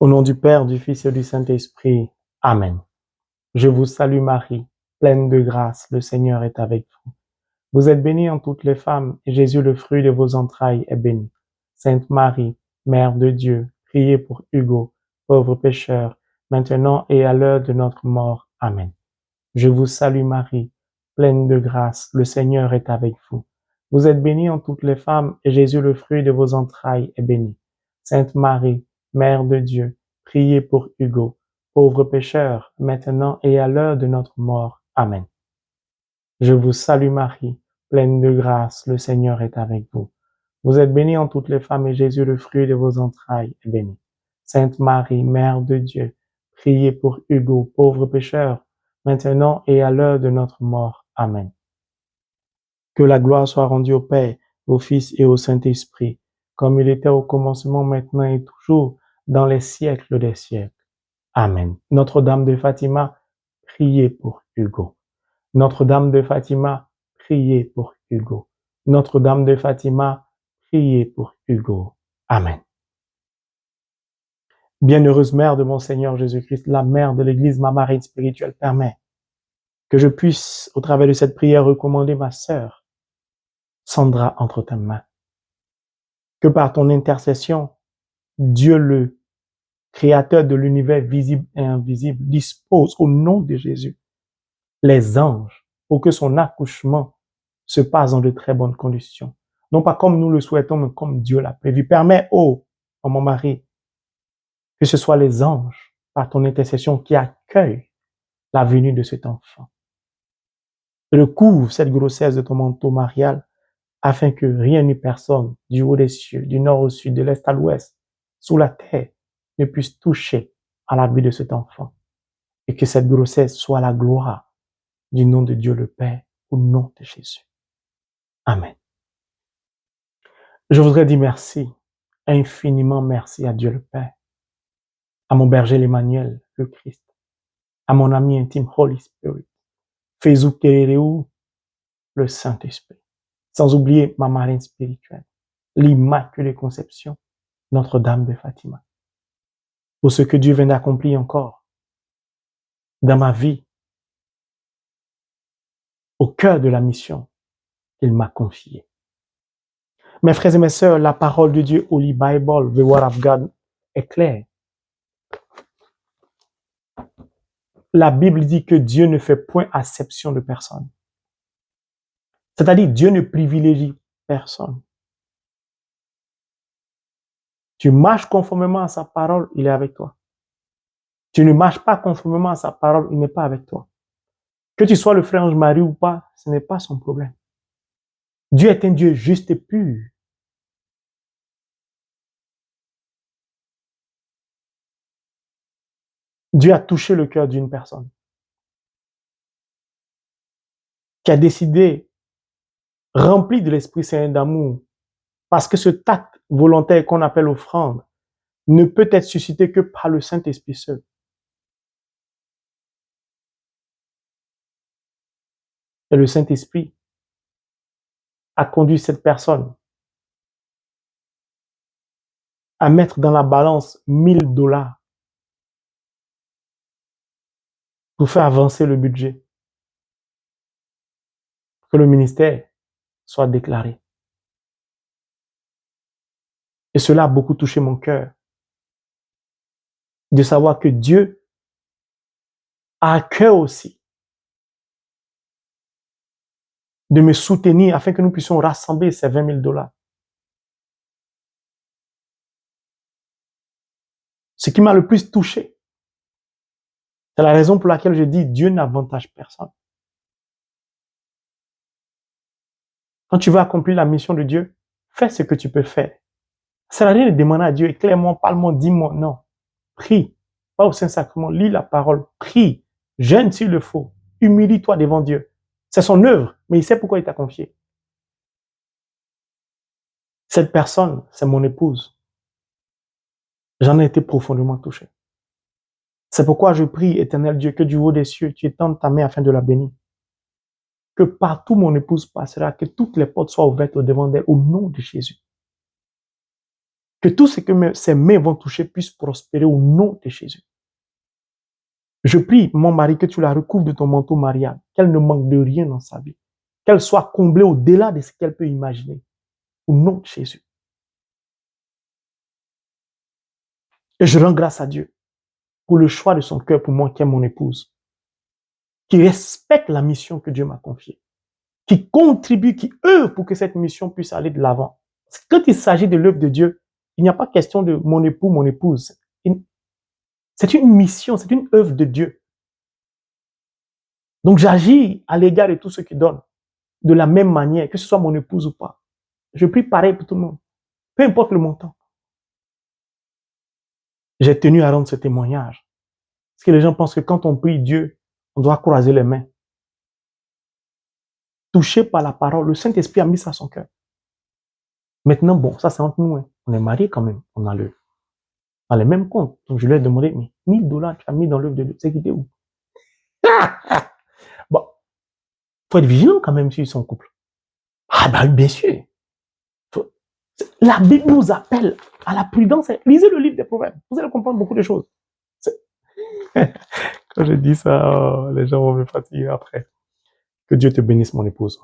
Au nom du Père, du Fils et du Saint-Esprit. Amen. Je vous salue Marie, pleine de grâce, le Seigneur est avec vous. Vous êtes bénie en toutes les femmes, et Jésus, le fruit de vos entrailles, est béni. Sainte Marie, Mère de Dieu, priez pour Hugo, pauvre pécheur, maintenant et à l'heure de notre mort. Amen. Je vous salue Marie, pleine de grâce, le Seigneur est avec vous. Vous êtes bénie en toutes les femmes, et Jésus, le fruit de vos entrailles, est béni. Sainte Marie, Mère de Dieu, priez pour Hugo, pauvre pécheur, maintenant et à l'heure de notre mort. Amen. Je vous salue Marie, pleine de grâce, le Seigneur est avec vous. Vous êtes bénie en toutes les femmes, et Jésus, le fruit de vos entrailles, est béni. Sainte Marie, Mère de Dieu, priez pour Hugo, pauvre pécheur, maintenant et à l'heure de notre mort. Amen. Que la gloire soit rendue au Père, au Fils et au Saint-Esprit, comme il était au commencement, maintenant et toujours, dans les siècles des siècles. Amen. Notre-Dame de Fatima, priez pour Hugo. Notre-Dame de Fatima, priez pour Hugo. Notre-Dame de Fatima, priez pour Hugo. Amen. Bienheureuse Mère de mon Seigneur Jésus-Christ, la Mère de l'Église, ma marraine spirituelle, permet que je puisse, au travers de cette prière, recommander ma sœur, Sandra, entre tes mains. Que par ton intercession, Dieu le Créateur de l'univers visible et invisible, dispose au nom de Jésus les anges pour que son accouchement se passe dans de très bonnes conditions. Non pas comme nous le souhaitons, mais comme Dieu l'a prévu. Permets, oh mon mari, que ce soit les anges, par ton intercession, qui accueillent la venue de cet enfant. Recouvre cette grossesse de ton manteau marial afin que rien ni personne, du haut des cieux, du nord au sud, de l'est à l'ouest, sous la terre, ne puisse toucher à la vie de cet enfant. Et que cette grossesse soit la gloire du nom de Dieu le Père, au nom de Jésus. Amen. Je voudrais dire merci, infiniment merci à Dieu le Père, à mon berger l'Emmanuel, le Christ, à mon ami intime Holy Spirit, Fezou Kerereu, le Saint-Esprit, sans oublier ma marraine spirituelle, l'Immaculée Conception, Notre-Dame de Fatima. Pour ce que Dieu vient d'accomplir encore dans ma vie, au cœur de la mission qu'il m'a confiée. Mes frères et mes sœurs, la parole de Dieu, Holy Bible, the Word of God, est claire. La Bible dit que Dieu ne fait point acception de personne. C'est-à-dire, Dieu ne privilégie personne. Tu marches conformément à sa parole, il est avec toi. Tu ne marches pas conformément à sa parole, il n'est pas avec toi. Que tu sois le frère Ange-Marie ou pas, ce n'est pas son problème. Dieu est un Dieu juste et pur. Dieu a touché le cœur d'une personne qui a décidé, rempli de l'Esprit Saint d'amour, parce que ce tact volontaire qu'on appelle offrande ne peut être suscité que par le Saint-Esprit seul. Et le Saint-Esprit a conduit cette personne à mettre dans la balance $1000 pour faire avancer le budget, que le ministère soit déclaré. Et cela a beaucoup touché mon cœur, de savoir que Dieu a à cœur aussi de me soutenir afin que nous puissions rassembler ces $20 000. Ce qui m'a le plus touché, c'est la raison pour laquelle je dis Dieu n'avantage personne. Quand tu veux accomplir la mission de Dieu, fais ce que tu peux faire. Ça sert à rien de demander à Dieu, éclaire-moi, parle-moi, dis-moi. Non. Prie. Va au Saint-Sacrement, lis la parole, prie, jeûne s'il le faut, humilie-toi devant Dieu. C'est son œuvre, mais il sait pourquoi il t'a confié. Cette personne, c'est mon épouse. J'en ai été profondément touché. C'est pourquoi je prie, Éternel Dieu, que du haut des cieux, tu étendes ta main afin de la bénir. Que partout mon épouse passera, que toutes les portes soient ouvertes au devant d'elle, au nom de Jésus. Que tout ce que ses mains vont toucher puisse prospérer au nom de Jésus. Je prie, mon mari, que tu la recouvres de ton manteau marial, qu'elle ne manque de rien dans sa vie, qu'elle soit comblée au-delà de ce qu'elle peut imaginer, au nom de Jésus. Et je rends grâce à Dieu pour le choix de son cœur pour moi qui est mon épouse, qui respecte la mission que Dieu m'a confiée, qui contribue, qui œuvre pour que cette mission puisse aller de l'avant. Parce que quand il s'agit de l'œuvre de Dieu, il n'y a pas question de mon époux, mon épouse. C'est une mission, c'est une œuvre de Dieu. Donc j'agis à l'égard de tous ceux qui donnent de la même manière, que ce soit mon épouse ou pas. Je prie pareil pour tout le monde, peu importe le montant. J'ai tenu à rendre ce témoignage. Parce que les gens pensent que quand on prie Dieu, on doit croiser les mains. Touché par la parole, le Saint-Esprit a mis ça à son cœur. Maintenant, bon, ça c'est entre nous. Hein. On est mariés quand même. On a les mêmes comptes. Donc je lui ai demandé, mais $1000 tu as mis dans l'œuvre de Dieu. C'est quitté où? Bon, faut être vigilant quand même sur son couple. Ah bah bien sûr. La Bible nous appelle à la prudence. Lisez le livre des Proverbes. Vous allez comprendre beaucoup de choses. Quand je dis ça, oh, les gens vont me fatiguer après. Que Dieu te bénisse, mon épouse.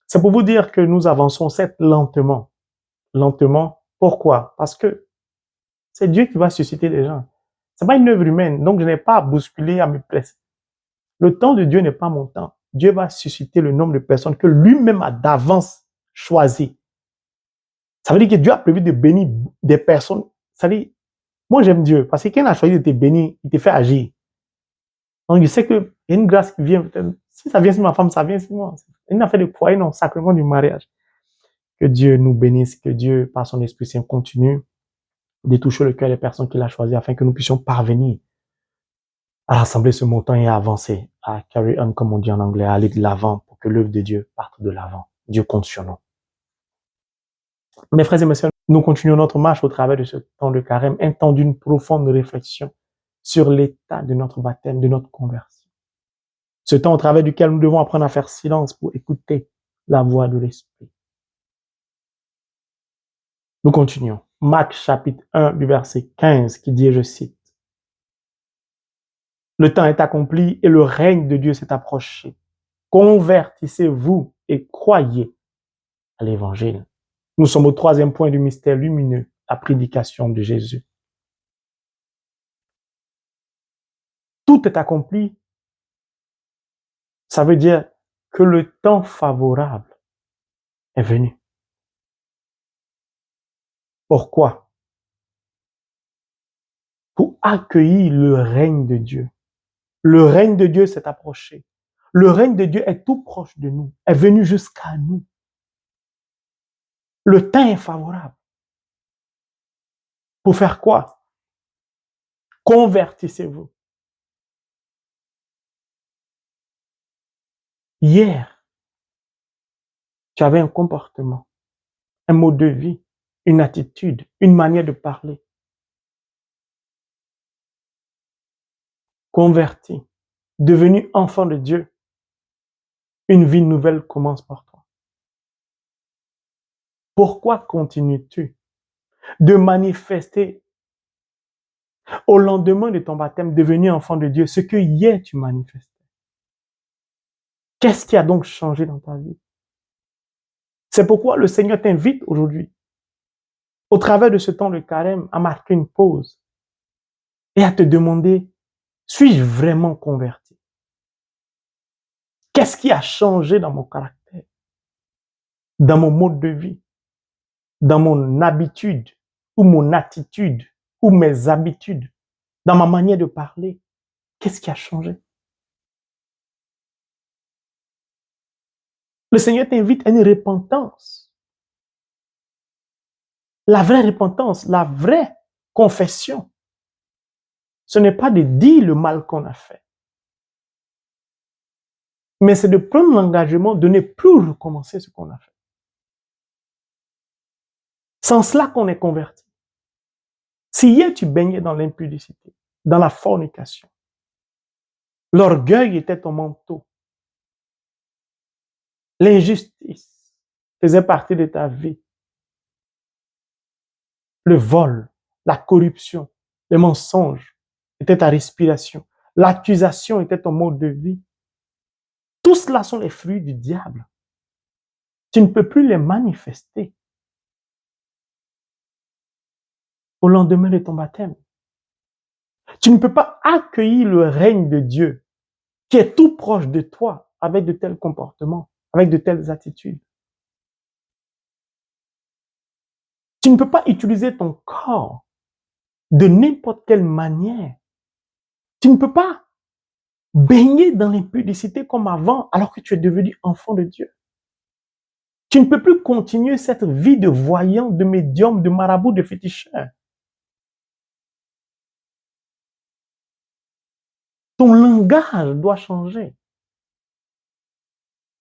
C'est pour vous dire que nous avançons certes lentement. Lentement. Pourquoi? Parce que c'est Dieu qui va susciter les gens. C'est pas une œuvre humaine. Donc, je n'ai pas à bousculer, à me presser. Le temps de Dieu n'est pas mon temps. Dieu va susciter le nombre de personnes que lui-même a d'avance choisi. Ça veut dire que Dieu a prévu de bénir des personnes. Ça veut dire, moi j'aime Dieu parce que quand il a choisi de te bénir, il te fait agir. Donc je sais qu'il y a une grâce qui vient. Si ça vient sur ma femme, ça vient sur moi. Il y a une affaire de foyer, non, sacrement du mariage. Que Dieu nous bénisse, que Dieu, par son Esprit Saint, continue de toucher le cœur des personnes qu'il a choisies afin que nous puissions parvenir à rassembler ce montant et à avancer, à carry on, comme on dit en anglais, à aller de l'avant pour que l'œuvre de Dieu parte de l'avant. Dieu compte sur nous. Mes frères et mes sœurs, nous continuons notre marche au travers de ce temps de carême, un temps d'une profonde réflexion sur l'état de notre baptême, de notre conversion. Ce temps au travers duquel nous devons apprendre à faire silence pour écouter la voix de l'Esprit. Nous continuons. Marc chapitre 1 du verset 15 qui dit, je cite, « Le temps est accompli et le règne de Dieu s'est approché. Convertissez-vous et croyez à l'Évangile. » Nous sommes au troisième point du mystère lumineux, la prédication de Jésus. Tout est accompli. Ça veut dire que le temps favorable est venu. Pourquoi? Pour accueillir le règne de Dieu. Le règne de Dieu s'est approché. Le règne de Dieu est tout proche de nous, est venu jusqu'à nous. Le temps est favorable. Pour faire quoi? Convertissez-vous. Hier, tu avais un comportement, un mode de vie, une attitude, une manière de parler. Converti, devenu enfant de Dieu, une vie nouvelle commence par toi. Pourquoi continues-tu de manifester au lendemain de ton baptême, devenu enfant de Dieu, ce que hier tu manifestais? Qu'est-ce qui a donc changé dans ta vie? C'est pourquoi le Seigneur t'invite aujourd'hui, au travers de ce temps de carême, à marquer une pause et à te demander, suis-je vraiment converti? Qu'est-ce qui a changé dans mon caractère, dans mon mode de vie, dans mon habitude ou mon attitude ou mes habitudes, dans ma manière de parler? Qu'est-ce qui a changé? Le Seigneur t'invite à une repentance. La vraie repentance, la vraie confession, ce n'est pas de dire le mal qu'on a fait, mais c'est de prendre l'engagement de ne plus recommencer ce qu'on a fait. Sans cela qu'on est converti. Si hier tu baignais dans l'impudicité, dans la fornication, l'orgueil était ton manteau, l'injustice faisait partie de ta vie, le vol, la corruption, le mensonge était ta respiration. L'accusation était ton mode de vie. Tout cela sont les fruits du diable. Tu ne peux plus les manifester au lendemain de ton baptême. Tu ne peux pas accueillir le règne de Dieu qui est tout proche de toi avec de tels comportements, avec de telles attitudes. Tu ne peux pas utiliser ton corps de n'importe quelle manière. Tu ne peux pas baigner dans l'impudicité comme avant alors que tu es devenu enfant de Dieu. Tu ne peux plus continuer cette vie de voyant, de médium, de marabout, de féticheur. Ton langage doit changer.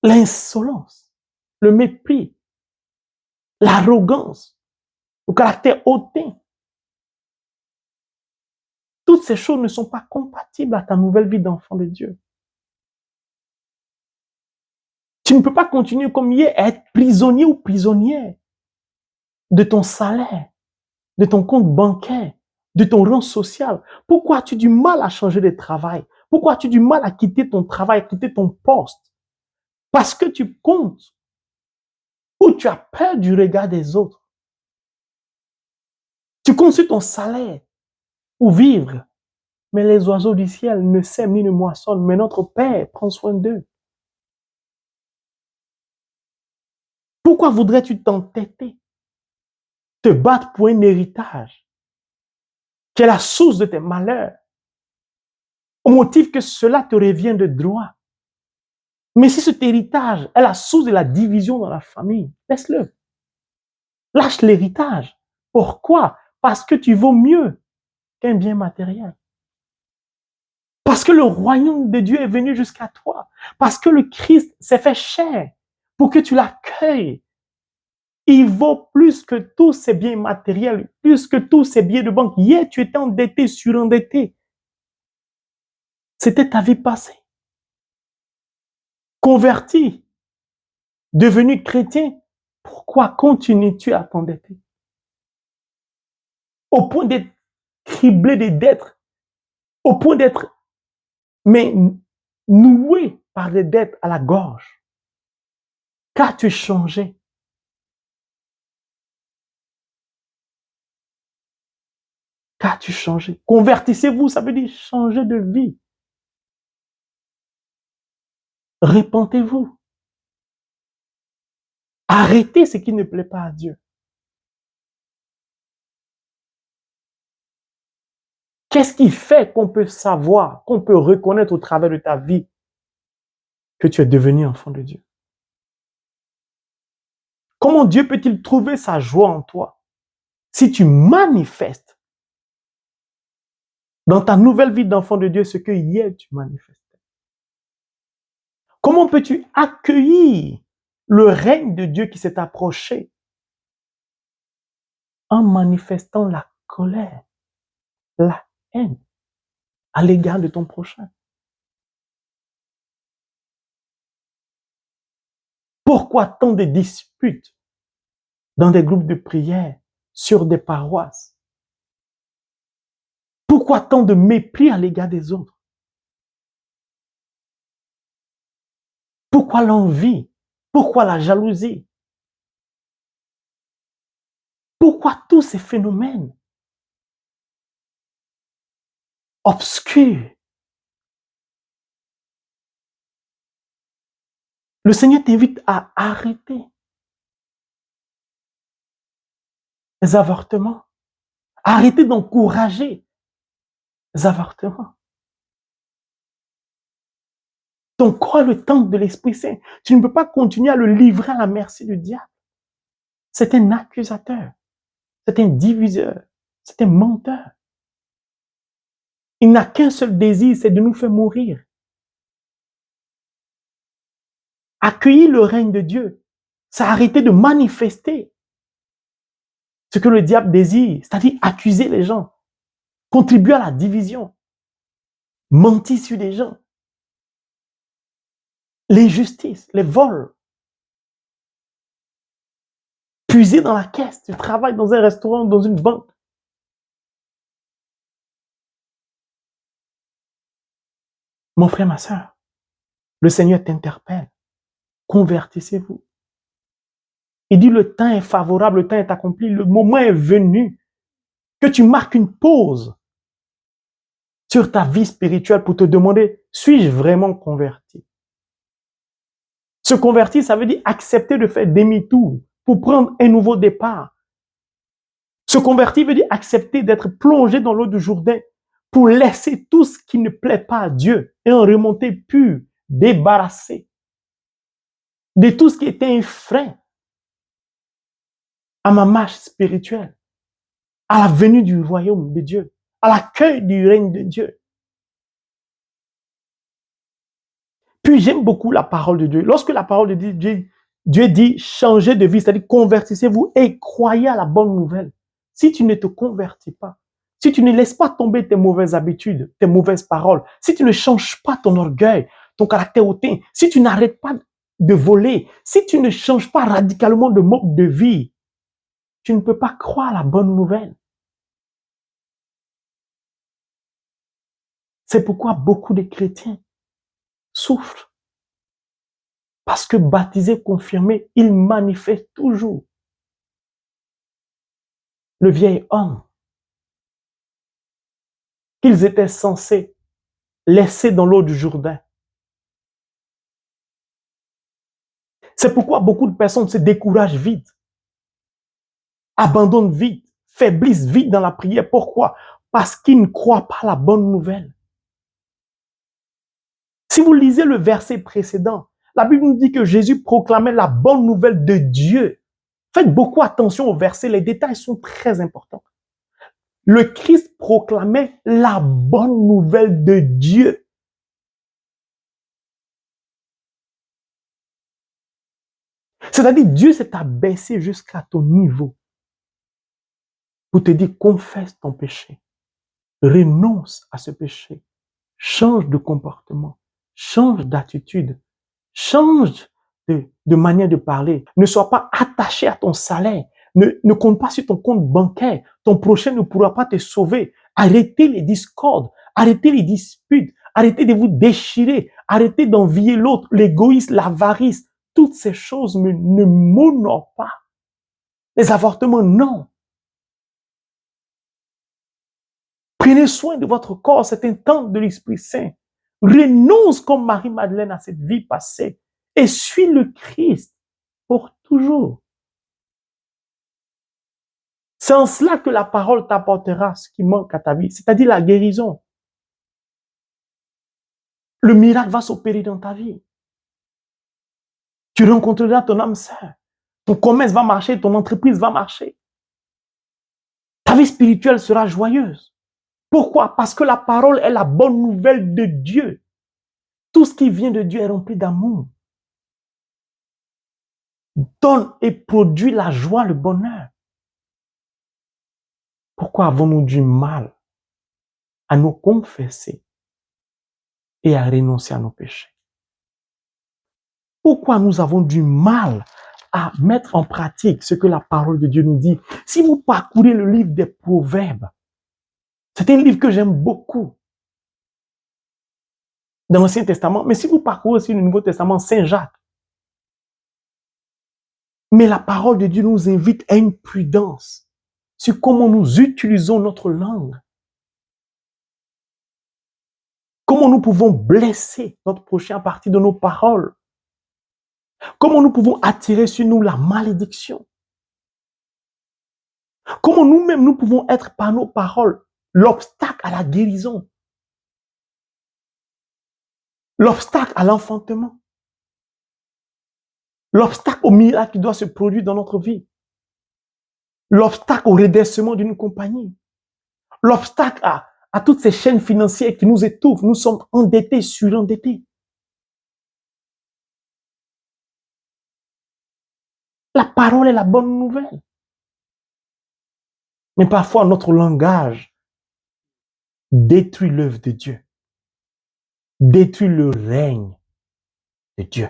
L'insolence, le mépris, l'arrogance, le caractère hautain. Toutes ces choses ne sont pas compatibles à ta nouvelle vie d'enfant de Dieu. Tu ne peux pas continuer comme hier à être prisonnier ou prisonnière de ton salaire, de ton compte bancaire, de ton rang social. Pourquoi as-tu du mal à changer de travail? Pourquoi as-tu du mal à quitter ton travail, à quitter ton poste? Parce que tu comptes ou tu as peur du regard des autres. Tu comptes sur ton salaire pour vivre, mais les oiseaux du ciel ne sèment ni ne moissonnent, mais notre Père prend soin d'eux. Pourquoi voudrais-tu t'entêter, te battre pour un héritage qui est la source de tes malheurs, au motif que cela te revient de droit? Mais si cet héritage est la source de la division dans la famille, laisse-le. Lâche l'héritage. Pourquoi? Parce que tu vaux mieux qu'un bien matériel. Parce que le royaume de Dieu est venu jusqu'à toi. Parce que le Christ s'est fait chair pour que tu l'accueilles. Il vaut plus que tous ces biens matériels, plus que tous ces billets de banque. Hier, tu étais endetté, surendetté. C'était ta vie passée. Converti, devenu chrétien, pourquoi continues-tu à t'endetter? Au point d'être criblé de dettes, au point d'être noué par des dettes à la gorge. Qu'as-tu changé? Qu'as-tu changé? Convertissez-vous, ça veut dire changer de vie. Repentez-vous. Arrêtez ce qui ne plaît pas à Dieu. Qu'est-ce qui fait qu'on peut savoir, qu'on peut reconnaître au travers de ta vie que tu es devenu enfant de Dieu? Comment Dieu peut-il trouver sa joie en toi si tu manifestes dans ta nouvelle vie d'enfant de Dieu ce que hier tu manifestais? Comment peux-tu accueillir le règne de Dieu qui s'est approché en manifestant la colère, la haine à l'égard de ton prochain? Pourquoi tant de disputes dans des groupes de prière, sur des paroisses? Pourquoi tant de mépris à l'égard des autres? Pourquoi l'envie? Pourquoi la jalousie? Pourquoi tous ces phénomènes obscurs? Le Seigneur t'invite à arrêter les avortements, arrêter d'encourager les avortements. Ton corps est le temple de l'Esprit Saint. Tu ne peux pas continuer à le livrer à la merci du diable. C'est un accusateur, c'est un diviseur, c'est un menteur. Il n'a qu'un seul désir, c'est de nous faire mourir. Accueillir le règne de Dieu, c'est arrêter de manifester ce que le diable désire, c'est-à-dire accuser les gens, contribuer à la division, mentir sur les gens, l'injustice, les vols, puiser dans la caisse, tu travailles dans un restaurant, dans une banque. Mon frère, ma soeur, le Seigneur t'interpelle. Convertissez-vous. Il dit le temps est favorable, le temps est accompli, le moment est venu que tu marques une pause sur ta vie spirituelle pour te demander, suis-je vraiment converti? Se convertir, ça veut dire accepter de faire demi-tour pour prendre un nouveau départ. Se convertir veut dire accepter d'être plongé dans l'eau du Jourdain pour laisser tout ce qui ne plaît pas à Dieu et en remonter pur, débarrassé de tout ce qui était un frein à ma marche spirituelle, à la venue du royaume de Dieu, à l'accueil du règne de Dieu. Puis j'aime beaucoup la parole de Dieu. Lorsque la parole de Dieu dit changez de vie, c'est-à-dire convertissez-vous et croyez à la bonne nouvelle. Si tu ne te convertis pas, si tu ne laisses pas tomber tes mauvaises habitudes, tes mauvaises paroles, si tu ne changes pas ton orgueil, ton caractère hautain, si tu n'arrêtes pas de voler, si tu ne changes pas radicalement de mode de vie, tu ne peux pas croire à la bonne nouvelle. C'est pourquoi beaucoup de chrétiens souffrent. Parce que baptisés, confirmés, ils manifestent toujours le vieil homme qu'ils étaient censés laisser dans l'eau du Jourdain. C'est pourquoi beaucoup de personnes se découragent vite, abandonnent vite, faiblissent vite dans la prière. Pourquoi? Parce qu'ils ne croient pas à la bonne nouvelle. Si vous lisez le verset précédent, la Bible nous dit que Jésus proclamait la bonne nouvelle de Dieu. Faites beaucoup attention au verset, les détails sont très importants. Le Christ proclamait la bonne nouvelle de Dieu. C'est-à-dire, Dieu s'est abaissé jusqu'à ton niveau pour te dire, confesse ton péché, renonce à ce péché, change de comportement, change d'attitude, change de manière de parler. Ne sois pas attaché à ton salaire. Ne compte pas sur ton compte bancaire. Ton prochain ne pourra pas te sauver. Arrêtez les discordes, arrêtez les disputes, arrêtez de vous déchirer, arrêtez d'envier l'autre, l'égoïsme, l'avarice. Toutes ces choses ne m'honorent pas. Les avortements, non. Prenez soin de votre corps, c'est un temple de l'Esprit Saint. Renonce comme Marie-Madeleine à cette vie passée et suis le Christ pour toujours. C'est en cela que la parole t'apportera ce qui manque à ta vie, c'est-à-dire la guérison. Le miracle va s'opérer dans ta vie. Tu rencontreras ton âme sœur. Ton commerce va marcher, ton entreprise va marcher. Ta vie spirituelle sera joyeuse. Pourquoi? Parce que la parole est la bonne nouvelle de Dieu. Tout ce qui vient de Dieu est rempli d'amour. Donne et produit la joie, le bonheur. Pourquoi avons-nous du mal à nous confesser et à renoncer à nos péchés? Pourquoi nous avons du mal à mettre en pratique ce que la parole de Dieu nous dit? Si vous parcourez le livre des Proverbes, c'est un livre que j'aime beaucoup dans l'Ancien Testament, mais si vous parcourez aussi le Nouveau Testament, Saint Jacques, mais la parole de Dieu nous invite à une prudence sur comment nous utilisons notre langue. Comment nous pouvons blesser notre prochain à partir de nos paroles. Comment nous pouvons attirer sur nous la malédiction. Comment nous-mêmes nous pouvons être par nos paroles l'obstacle à la guérison. L'obstacle à l'enfantement. L'obstacle au miracle qui doit se produire dans notre vie. L'obstacle au redressement d'une compagnie. L'obstacle à toutes ces chaînes financières qui nous étouffent. Nous sommes endettés, surendettés. La parole est la bonne nouvelle. Mais parfois, notre langage détruit l'œuvre de Dieu. Détruit le règne de Dieu.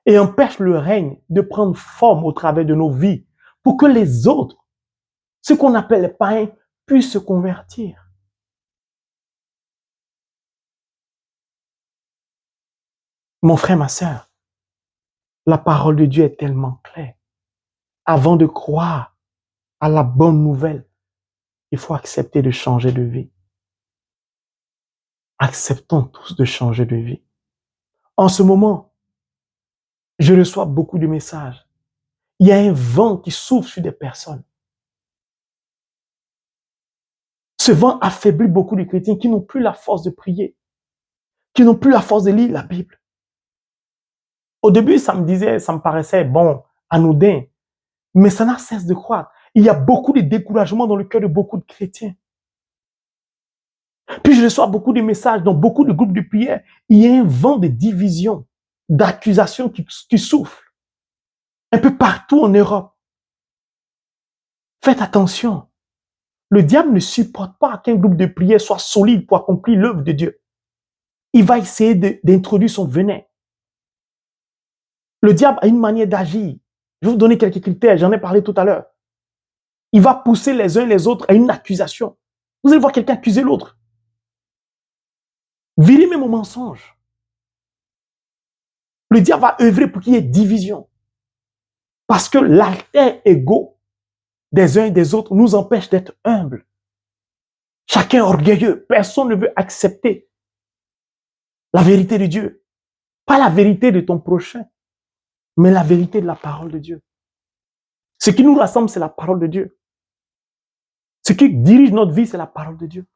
Et empêche le règne de prendre forme au travers de nos vies pour que les autres, ce qu'on appelle les païens, puissent se convertir. Mon frère, ma sœur, la parole de Dieu est tellement claire. Avant de croire à la bonne nouvelle, il faut accepter de changer de vie. Acceptons tous de changer de vie. En ce moment, je reçois beaucoup de messages. Il y a un vent qui souffle sur des personnes. Ce vent affaiblit beaucoup de chrétiens qui n'ont plus la force de prier, qui n'ont plus la force de lire la Bible. Au début, ça me paraissait bon, anodin, mais ça n'a cesse de croître. Il y a beaucoup de découragement dans le cœur de beaucoup de chrétiens. Puis je reçois beaucoup de messages dans beaucoup de groupes de prière. Il y a un vent de division, d'accusation qui souffle un peu partout en Europe. Faites attention. Le diable ne supporte pas qu'un groupe de prière soit solide pour accomplir l'œuvre de Dieu. Il va essayer d'introduire son venin. Le diable a une manière d'agir. Je vais vous donner quelques critères, j'en ai parlé tout à l'heure. Il va pousser les uns et les autres à une accusation. Vous allez voir quelqu'un accuser l'autre. Virez même au mensonge. Le diable va œuvrer pour qu'il y ait division. Parce que l'alter ego des uns et des autres nous empêche d'être humbles. Chacun est orgueilleux. Personne ne veut accepter la vérité de Dieu. Pas la vérité de ton prochain, mais la vérité de la parole de Dieu. Ce qui nous rassemble, c'est la parole de Dieu. Ce qui dirige notre vie, c'est la parole de Dieu.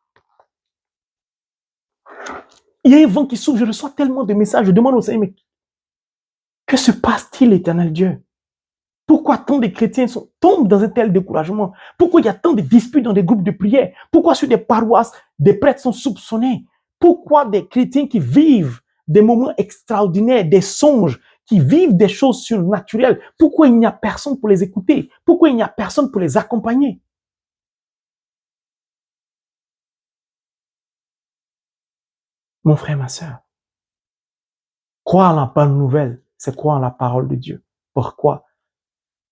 Il y a un vent qui souffle, je reçois tellement de messages, je demande au Seigneur, mais que se passe-t-il, éternel Dieu? Pourquoi tant de chrétiens tombent dans un tel découragement? Pourquoi il y a tant de disputes dans des groupes de prière? Pourquoi sur des paroisses, des prêtres sont soupçonnés? Pourquoi des chrétiens qui vivent des moments extraordinaires, des songes, qui vivent des choses surnaturelles, pourquoi il n'y a personne pour les écouter? Pourquoi il n'y a personne pour les accompagner? Mon frère, ma sœur, croire en la bonne nouvelle, c'est croire en la parole de Dieu. Pourquoi?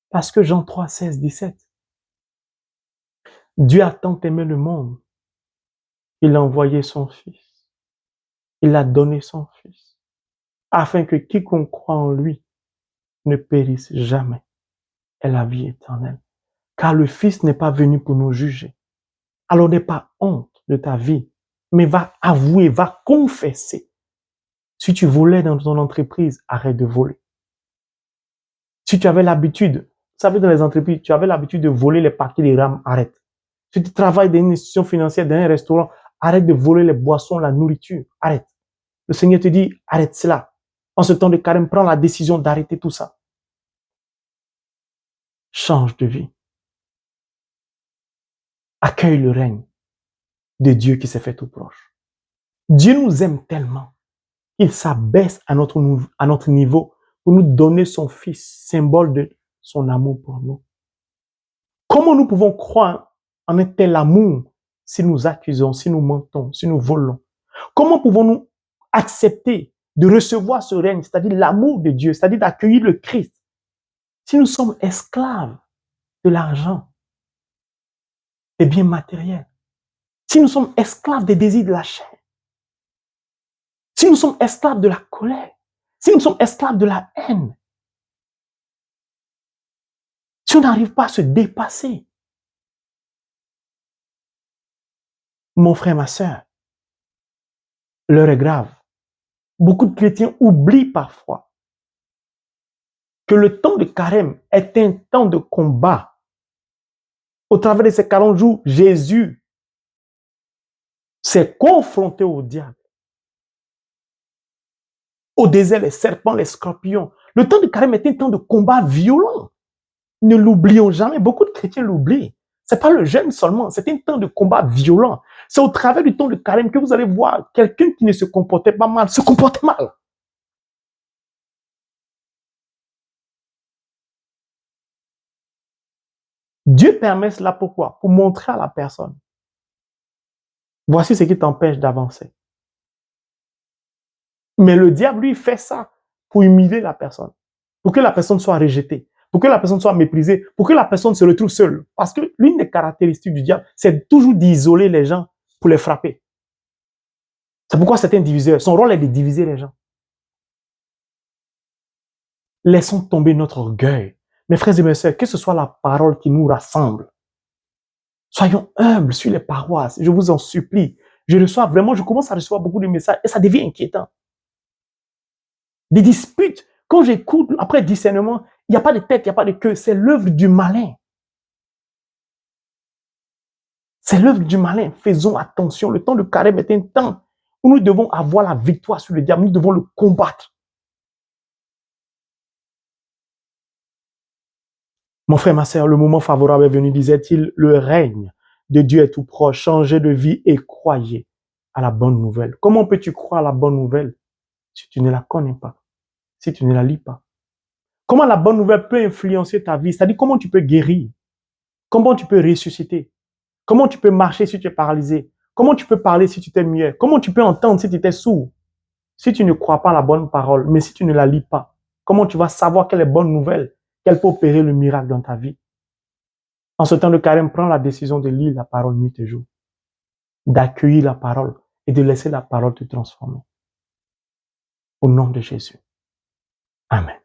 Parce que Jean 3, 16, 17. Dieu a tant aimé le monde, il a envoyé son Fils. Il a donné son Fils, afin que quiconque croit en lui ne périsse jamais, ait la vie éternelle. Car le Fils n'est pas venu pour nous juger. Alors n'aie pas honte de ta vie, mais va avouer, va confesser. Si tu volais dans ton entreprise, arrête de voler. Si tu avais l'habitude, vous savez, dans les entreprises, tu avais l'habitude de voler les paquets des rames, arrête. Si tu travailles dans une institution financière, dans un restaurant, arrête de voler les boissons, la nourriture, arrête. Le Seigneur te dit, arrête cela. En ce temps de carême, prends la décision d'arrêter tout ça. Change de vie. Accueille le règne de Dieu qui s'est fait tout proche. Dieu nous aime tellement qu'il s'abaisse à notre niveau pour nous donner son Fils, symbole de son amour pour nous. Comment nous pouvons croire en un tel amour si nous accusons, si nous mentons, si nous volons? Comment pouvons-nous accepter de recevoir ce règne, c'est-à-dire l'amour de Dieu, c'est-à-dire d'accueillir le Christ, si nous sommes esclaves de l'argent, des biens matériels, si nous sommes esclaves des désirs de la chair, si nous sommes esclaves de la colère, si nous sommes esclaves de la haine, si on n'arrive pas à se dépasser? Mon frère, ma sœur, l'heure est grave. Beaucoup de chrétiens oublient parfois que le temps de carême est un temps de combat. Au travers de ces 40 jours, Jésus s'est confronté au diable. Au désert, les serpents, les scorpions. Le temps de carême est un temps de combat violent. Ne l'oublions jamais. Beaucoup de chrétiens l'oublient. C'est pas le jeûne seulement, c'est un temps de combat violent. C'est au travers du temps de carême que vous allez voir quelqu'un qui ne se comportait pas mal, se comporter mal. Dieu permet cela pourquoi? Pour montrer à la personne. Voici ce qui t'empêche d'avancer. Mais le diable, lui, fait ça pour humilier la personne, pour que la personne soit rejetée, pour que la personne soit méprisée, pour que la personne se retrouve seule. Parce que l'une des caractéristiques du diable, c'est toujours d'isoler les gens pour les frapper. C'est pourquoi c'est un diviseur. Son rôle est de diviser les gens. Laissons tomber notre orgueil. Mes frères et mes sœurs, que ce soit la parole qui nous rassemble. Soyons humbles sur les paroisses. Je vous en supplie. Je commence à recevoir beaucoup de messages et ça devient inquiétant. Des disputes. Quand j'écoute, après discernement, il n'y a pas de tête, il n'y a pas de queue. C'est l'œuvre du malin. C'est l'œuvre du malin. Faisons attention. Le temps de carême est un temps où nous devons avoir la victoire sur le diable. Nous devons le combattre. Mon frère, ma sœur, le moment favorable est venu, disait-il. Le règne de Dieu est tout proche. Changez de vie et croyez à la bonne nouvelle. Comment peux-tu croire à la bonne nouvelle si tu ne la connais pas, si tu ne la lis pas? Comment la bonne nouvelle peut influencer ta vie? C'est-à-dire comment tu peux guérir? Comment tu peux ressusciter? Comment tu peux marcher si tu es paralysé? Comment tu peux parler si tu t'es muet? Comment tu peux entendre si tu étais sourd? Si tu ne crois pas à la bonne parole, mais si tu ne la lis pas, comment tu vas savoir quelle est bonne nouvelle, qu'elle peut opérer le miracle dans ta vie? En ce temps de carême, prends la décision de lire la parole nuit et jour, d'accueillir la parole et de laisser la parole te transformer. Au nom de Jésus. Amen.